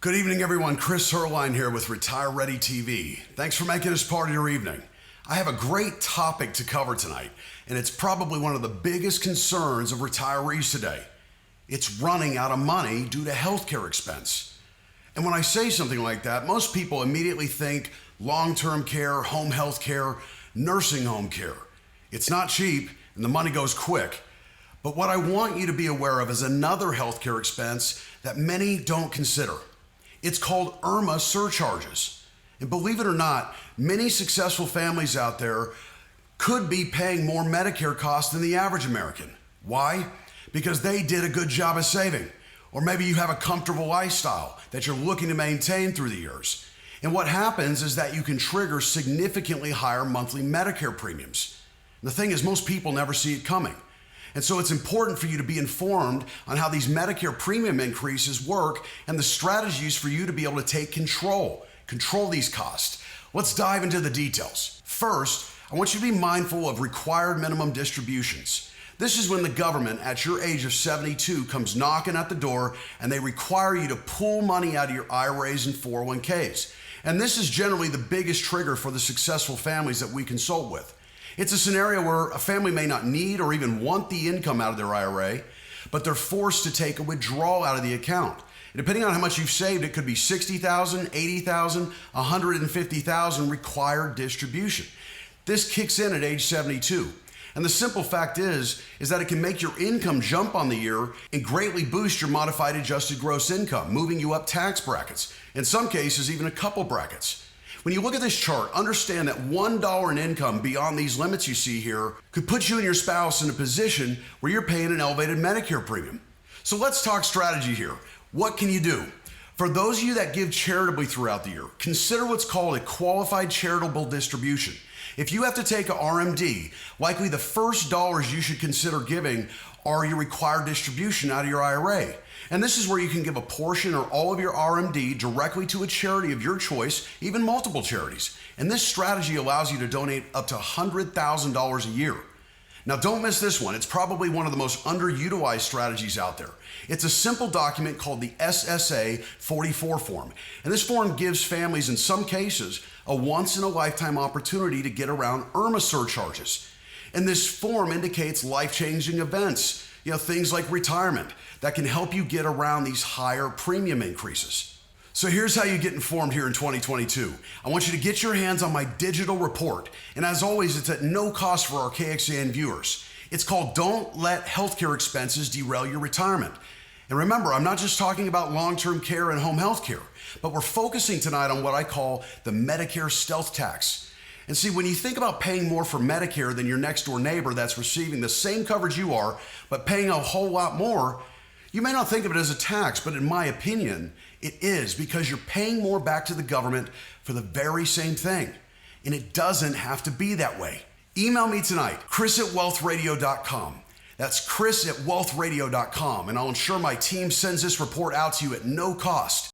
Good evening, everyone. Chris Herline here with Retire Ready TV. Thanks for making us part of your evening. I have a great topic to cover tonight, and it's probably one of the biggest concerns of retirees today. It's running out of money due to healthcare expense. And when I say something like that, most people immediately think long-term care, home health care, nursing home care. It's not cheap, and the money goes quick. But what I want you to be aware of is another healthcare expense that many don't consider. It's called IRMAA surcharges. And believe it or not, many successful families out there could be paying more Medicare costs than the average American. Why? Because they did a good job of saving. Or maybe you have a comfortable lifestyle that you're looking to maintain through the years. And what happens is that you can trigger significantly higher monthly Medicare premiums. And the thing is, most people never see it coming. And so it's important for you to be informed on how these Medicare premium increases work and the strategies for you to be able to take control these costs. Let's dive into the details. First, I want you to be mindful of required minimum distributions. This is when the government at your age of 72 comes knocking at the door and they require you to pull money out of your IRAs and 401ks. And this is generally the biggest trigger for the successful families that we consult with. It's a scenario where a family may not need or even want the income out of their IRA, but they're forced to take a withdrawal out of the account. And depending on how much you've saved, it could be $60,000, $80,000, $150,000 required distribution. This kicks in at age 72. And the simple fact is that it can make your income jump on the year and greatly boost your modified adjusted gross income, moving you up tax brackets, in some cases even a couple brackets. When you look at this chart, understand that $1 in income beyond these limits you see here could put you and your spouse in a position where you're paying an elevated Medicare premium. So let's talk strategy here. What can you do? For those of you that give charitably throughout the year, consider what's called a qualified charitable distribution. If you have to take a RMD, likely the first dollars you should consider giving are your required distribution out of your IRA. And this is where you can give a portion or all of your RMD directly to a charity of your choice, even multiple charities. And this strategy allows you to donate up to $100,000 a year. Now don't miss this one. It's probably one of the most underutilized strategies out there. It's a simple document called the SSA 44 form. And this form gives families, in some cases, a once-in-a-lifetime opportunity to get around IRMAA surcharges. And this form indicates life-changing events, things like retirement, that can help you get around these higher premium increases. So here's how you get informed here in 2022. I want you to get your hands on my digital report. And as always, it's at no cost for our KXAN viewers. It's called Don't Let Healthcare Expenses Derail Your Retirement. And remember, I'm not just talking about long-term care and home health care, but we're focusing tonight on what I call the Medicare stealth tax. And see, when you think about paying more for Medicare than your next door neighbor that's receiving the same coverage you are, but paying a whole lot more, you may not think of it as a tax, but in my opinion, it is, because you're paying more back to the government for the very same thing. And it doesn't have to be that way. Email me tonight, chris@wealthradio.com. That's chris@wealthradio.com, and I'll ensure my team sends this report out to you at no cost.